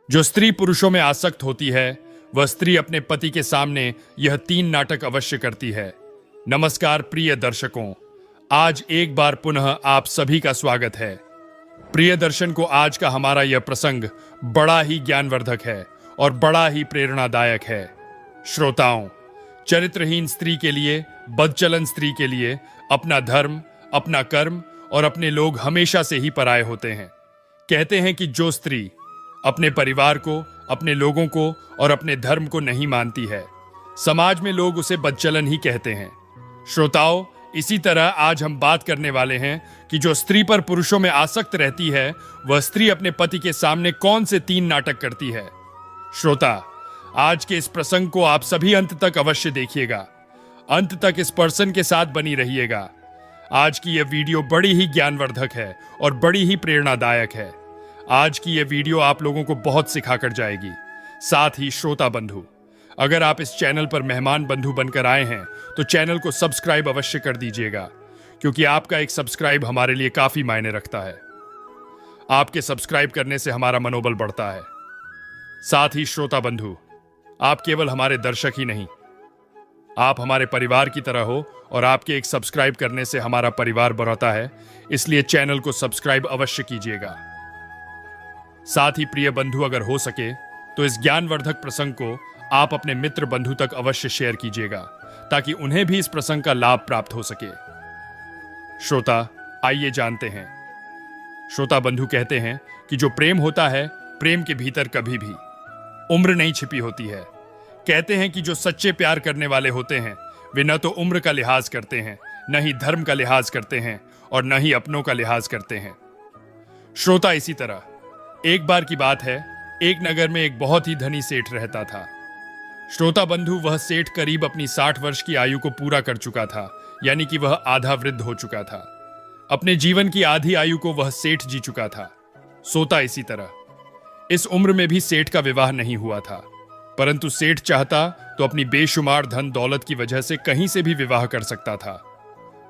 जो स्त्री पुरुषों में आसक्त होती है वह स्त्री अपने पति के सामने यह 3 नाटक अवश्य करती है। नमस्कार प्रिय दर्शकों, आज एक बार पुनः आप सभी का स्वागत है। प्रिय दर्शन को आज का हमारा यह प्रसंग बड़ा ही ज्ञानवर्धक है और बड़ा ही प्रेरणादायक है। श्रोताओं, चरित्रहीन स्त्री के लिए, बदचलन स्त्री के लिए अपना धर्म, अपना कर्म और अपने लोग हमेशा से ही पराये होते हैं। कहते हैं कि जो स्त्री अपने परिवार को, अपने लोगों को और अपने धर्म को नहीं मानती है, समाज में लोग उसे बदचलन ही कहते हैं। श्रोताओं, इसी तरह आज हम बात करने वाले हैं कि जो स्त्री पर पुरुषों में आसक्त रहती है वह स्त्री अपने पति के सामने कौन से 3 नाटक करती है। श्रोता, आज के इस प्रसंग को आप सभी अंत तक अवश्य देखिएगा। अंत तक इस पर्सन के साथ बनी रहिएगा। आज की यह वीडियो बड़ी ही ज्ञानवर्धक है और बड़ी ही प्रेरणादायक है। आज की यह वीडियो आप लोगों को बहुत सिखाकर जाएगी। साथ ही श्रोता बंधु, अगर आप इस चैनल पर मेहमान बंधु बनकर आए हैं तो चैनल को सब्सक्राइब अवश्य कर दीजिएगा, क्योंकि आपका एक सब्सक्राइब हमारे लिए काफी मायने रखता है। आपके सब्सक्राइब करने से हमारा मनोबल बढ़ता है। साथ ही श्रोता बंधु, आप केवल हमारे दर्शक ही नहीं, आप हमारे परिवार की तरह हो और आपके एक सब्सक्राइब करने से हमारा परिवार बढ़ता है। इसलिए चैनल को सब्सक्राइब अवश्य कीजिएगा। साथ ही प्रिय बंधु, अगर हो सके तो इस ज्ञानवर्धक प्रसंग को आप अपने मित्र बंधु तक अवश्य शेयर कीजिएगा, ताकि उन्हें भी इस प्रसंग का लाभ प्राप्त हो सके। श्रोता, आइए जानते हैं। श्रोता बंधु कहते हैं कि जो प्रेम होता है, प्रेम के भीतर कभी भी उम्र नहीं छिपी होती है। कहते हैं कि जो सच्चे प्यार करने वाले होते हैं वे न तो उम्र का लिहाज करते हैं, न ही धर्म का लिहाज करते हैं और न ही अपनों का लिहाज करते हैं। श्रोता, इसी तरह एक बार की बात है, एक नगर में एक बहुत ही धनी सेठ रहता था। श्रोता बंधु, वह सेठ करीब अपनी 60 वर्ष की आयु को पूरा कर चुका था, यानी कि वह आधा वृद्ध हो चुका था। अपने जीवन की आधी आयु को वह सेठ जी चुका था। सोता इसी तरह इस उम्र में भी सेठ का विवाह नहीं हुआ था, परंतु सेठ चाहता तो अपनी बेशुमार धन दौलत की वजह से कहीं से भी विवाह कर सकता था।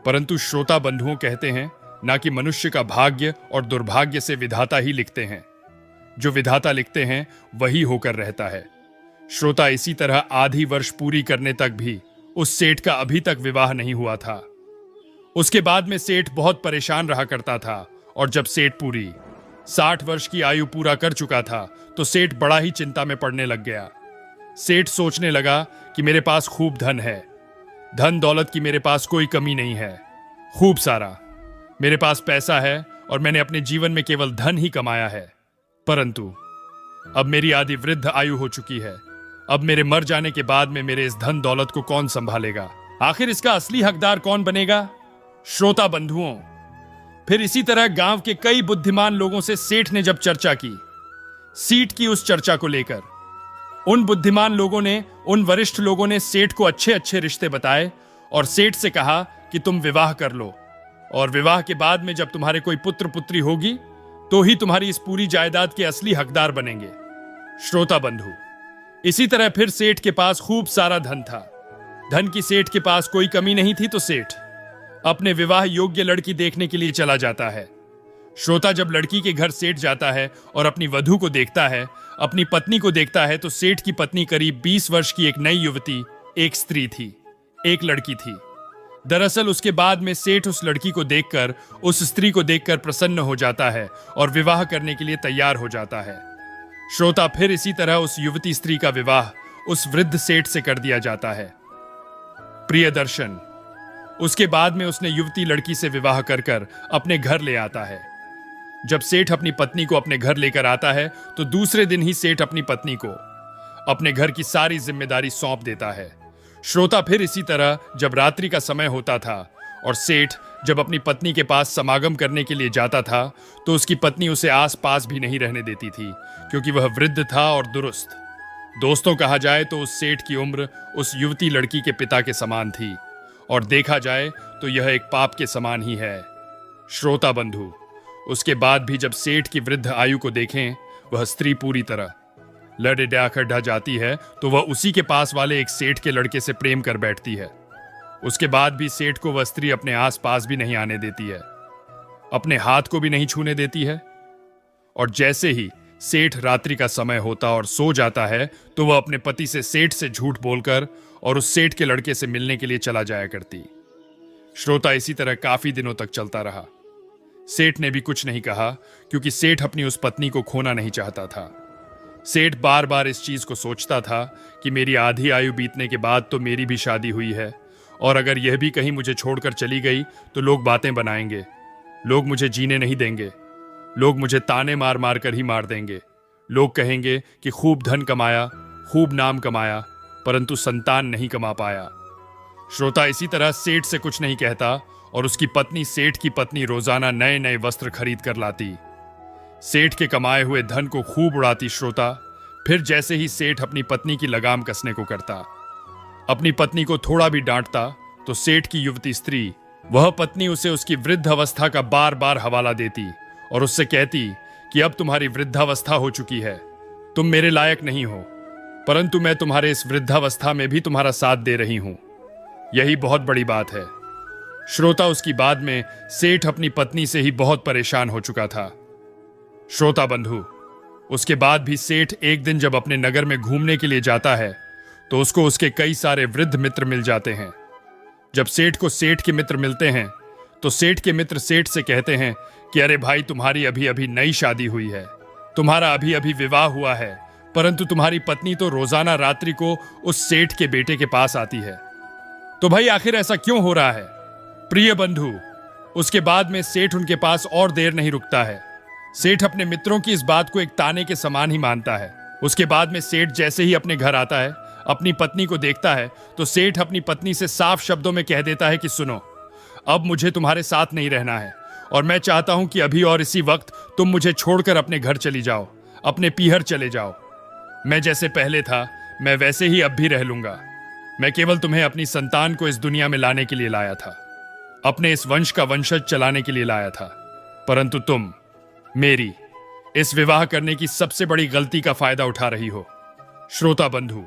परंतु श्रोता बंधुओं कहते हैं, ना कि मनुष्य का भाग्य और दुर्भाग्य से विधाता ही लिखते हैं, जो विधाता लिखते हैं वही होकर रहता है। श्रोता, इसी तरह आधी वर्ष पूरी करने तक भी उस सेठ का अभी तक विवाह नहीं हुआ था। उसके बाद में सेठ बहुत परेशान रहा करता था, और जब सेठ पूरी 60 वर्ष की आयु पूरा कर चुका था तो सेठ बड़ा ही चिंता में पड़ने लग गया। सेठ सोचने लगा कि मेरे पास खूब धन है, धन दौलत की मेरे पास कोई कमी नहीं है, खूब सारा मेरे पास पैसा है और मैंने अपने जीवन में केवल धन ही कमाया है। परंतु अब मेरी आधी वृद्ध आयु हो चुकी है। अब मेरे मर जाने के बाद में मेरे इस धन दौलत को कौन संभालेगा? आखिर इसका असली हकदार कौन बनेगा? श्रोता बंधुओं, फिर इसी तरह गांव के कई बुद्धिमान लोगों से सेठ ने जब चर्चा की, सीट की उस चर्चा को लेकर, उन बुद्धिमान लोगों ने, उन वरिष्ठ लोगों ने सेठ को अच्छे अच्छे रिश्ते बताए और सेठ से कहा कि तुम विवाह कर लो, और विवाह के बाद में जब तुम्हारे कोई पुत्र पुत्री होगी तो ही तुम्हारी इस पूरी जायदाद के असली हकदार बनेंगे। श्रोता बंधु, इसी तरह फिर सेठ के पास खूब सारा धन था। धन की सेठ के पास कोई कमी नहीं थी, तो सेठ अपने विवाह योग्य लड़की देखने के लिए चला जाता है। श्रोता, जब लड़की के घर सेठ जाता है और अपनी वधू को देखता है, अपनी पत्नी को देखता है, तो सेठ की पत्नी करीब 20 वर्ष की एक नई युवती, एक स्त्री थी, एक लड़की थी। दरअसल उसके बाद में सेठ उस लड़की को देखकर, उस स्त्री को देखकर प्रसन्न हो जाता है और विवाह करने के लिए तैयार हो जाता है। श्रोता, फिर इसी तरह उस युवती स्त्री का विवाह उस वृद्ध सेठ से कर दिया जाता है। प्रिय दर्शन, उसके बाद में उसने युवती लड़की से विवाह कर अपने घर ले आता है। जब सेठ अपनी पत्नी को अपने घर लेकर आता है तो दूसरे दिन ही सेठ अपनी पत्नी को अपने घर की सारी जिम्मेदारी सौंप देता है। श्रोता, फिर इसी तरह जब रात्रि का समय होता था और सेठ जब अपनी पत्नी के पास समागम करने के लिए जाता था तो उसकी पत्नी उसे आस पास भी नहीं रहने देती थी, क्योंकि वह वृद्ध था और दुरुस्त। दोस्तों, कहा जाए तो उस सेठ की उम्र उस युवती लड़की के पिता के समान थी, और देखा जाए तो यह एक पाप के समान ही है। श्रोता बंधु, उसके बाद भी जब सेठ की वृद्ध आयु को देखें, वह स्त्री पूरी तरह लड़े ढा जाती है तो वह उसी के पास वाले एक सेठ के लड़के से प्रेम कर बैठती है। उसके बाद भी सेठ को वह स्त्री अपने आस पास भी नहीं आने देती है, अपने हाथ को भी नहीं छूने देती है। और जैसे ही सेठ रात्रि का समय होता और सो जाता है तो वह अपने पति से सेठ से झूठ बोलकर और उस सेठ के लड़के से मिलने के लिए चला जाया करती। श्रोता इसी तरह काफी दिनों तक चलता रहा। सेठ ने भी कुछ नहीं कहा क्योंकि सेठ अपनी उस पत्नी को खोना नहीं चाहता था। सेठ बार बार इस चीज को सोचता था कि मेरी आधी आयु बीतने के बाद तो मेरी भी शादी हुई है, और अगर यह भी कहीं मुझे छोड़कर चली गई तो लोग बातें बनाएंगे, लोग मुझे जीने नहीं देंगे, लोग मुझे ताने मार मार कर ही मार देंगे। लोग कहेंगे कि खूब धन कमाया, खूब नाम कमाया, परंतु संतान नहीं कमा पाया। श्रोता इसी तरह सेठ से कुछ नहीं कहता और उसकी पत्नी सेठ की पत्नी रोजाना नए नए वस्त्र खरीद कर लाती। सेठ के कमाए हुए धन को खूब उड़ाती श्रोता। फिर जैसे ही सेठ अपनी पत्नी की लगाम कसने को करता, अपनी पत्नी को थोड़ा भी डांटता, तो सेठ की युवती स्त्री, वह पत्नी उसे उसकी वृद्ध अवस्था का बार बार हवाला देती और उससे कहती कि अब तुम्हारी वृद्धावस्था हो चुकी है, तुम मेरे लायक नहीं हो, परंतु मैं तुम्हारे इस वृद्धावस्था में भी तुम्हारा साथ दे रही हूं। यही बहुत बड़ी बात है। श्रोता उसकी बाद में सेठ अपनी पत्नी से ही बहुत परेशान हो चुका था। श्रोता बंधु, उसके बाद भी सेठ एक दिन जब अपने नगर में घूमने के लिए जाता है तो उसको उसके कई सारे वृद्ध मित्र मिल जाते हैं। जब सेठ को सेठ के मित्र मिलते हैं तो सेठ के मित्र सेठ से कहते हैं कि अरे भाई, तुम्हारी अभी अभी नई शादी हुई है, तुम्हारा अभी अभी विवाह हुआ है, परंतु तुम्हारी पत्नी तो रोजाना रात्रि को उस सेठ के बेटे के पास आती है। तो भाई आखिर ऐसा क्यों हो रहा है? प्रिय बंधु, उसके बाद में सेठ उनके पास और देर नहीं रुकता है। सेठ अपने मित्रों की इस बात को एक ताने के समान ही मानता है। उसके बाद में सेठ जैसे ही अपने घर आता है, अपनी पत्नी को देखता है, तो सेठ अपनी पत्नी से साफ शब्दों में कह देता है कि सुनो, अब मुझे तुम्हारे साथ नहीं रहना है और मैं चाहता हूं कि अभी और इसी वक्त तुम मुझे छोड़कर अपने घर चली जाओ, अपने पीहर चले जाओ। मैं जैसे पहले था मैं वैसे ही अब भी रह लूंगा। मैं केवल तुम्हें अपनी संतान को इस दुनिया में लाने के लिए लाया था, अपने इस वंश का वंशज चलाने के लिए लाया था, परंतु तुम मेरी इस विवाह करने की सबसे बड़ी गलती का फायदा उठा रही हो। श्रोता बंधु,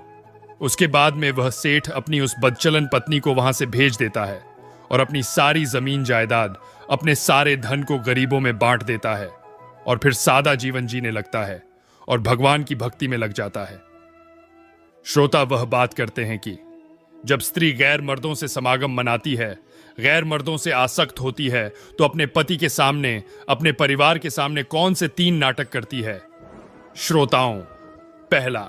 उसके बाद में वह सेठ अपनी उस बदचलन पत्नी को वहां से भेज देता है और अपनी सारी जमीन जायदाद, अपने सारे धन को गरीबों में बांट देता है और फिर सादा जीवन जीने लगता है और भगवान की भक्ति में लग जाता है। श्रोता वह बात करते हैं कि जब स्त्री गैर मर्दों से समागम मनाती है, गैर मर्दों से आसक्त होती है, तो अपने पति के सामने, अपने परिवार के सामने कौन से 3 नाटक करती है। श्रोताओं, पहला,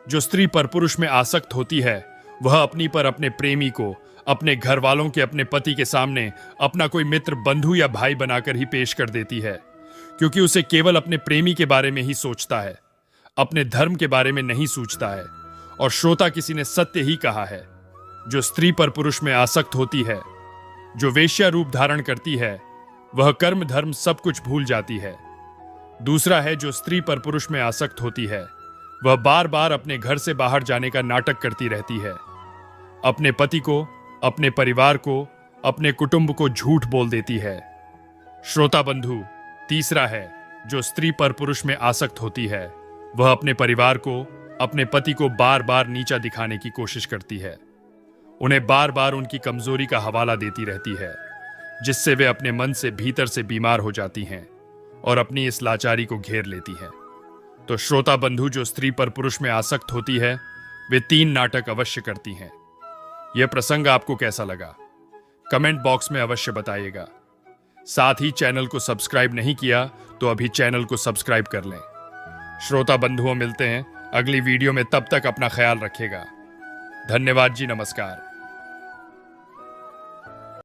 जो स्त्री परपुरुष में आसक्त होती है वह अपनी पर अपने प्रेमी को, अपने घर वालों के अपने पति के सामने अपना कोई मित्र, बंधु या भाई बनाकर ही पेश कर देती है, क्योंकि उसे केवल अपने प्रेमी के बारे में ही सोचता है, अपने धर्म के बारे में नहीं सोचता है। और श्रोता, किसी ने सत्य ही कहा है, जो स्त्री पर पुरुष में आसक्त होती है, जो वेश्या रूप धारण करती है, वह कर्म धर्म सब कुछ भूल जाती है। दूसरा है, जो स्त्री पर पुरुष में आसक्त होती है, वह बार बार अपने घर से बाहर जाने का नाटक करती रहती है, अपने पति को, अपने परिवार को, अपने कुटुंब को झूठ बोल देती है। श्रोता बंधु, तीसरा है, जो स्त्री पर पुरुष में आसक्त होती है, वह अपने परिवार को, अपने पति को बार बार नीचा दिखाने की कोशिश करती है, उन्हें बार बार उनकी कमजोरी का हवाला देती रहती है, जिससे वे अपने मन से भीतर से बीमार हो जाती हैं और अपनी इस लाचारी को घेर लेती हैं। तो श्रोता बंधु, जो स्त्री पर पुरुष में आसक्त होती है, वे 3 नाटक अवश्य करती हैं। यह प्रसंग आपको कैसा लगा? कमेंट बॉक्स में अवश्य बताइएगा। साथ ही चैनल को सब्सक्राइब नहीं किया तो अभी चैनल को सब्सक्राइब कर लें। श्रोता बंधुओं, मिलते हैं अगली वीडियो में, तब तक अपना ख्याल रखिएगा। धन्यवाद जी, नमस्कार।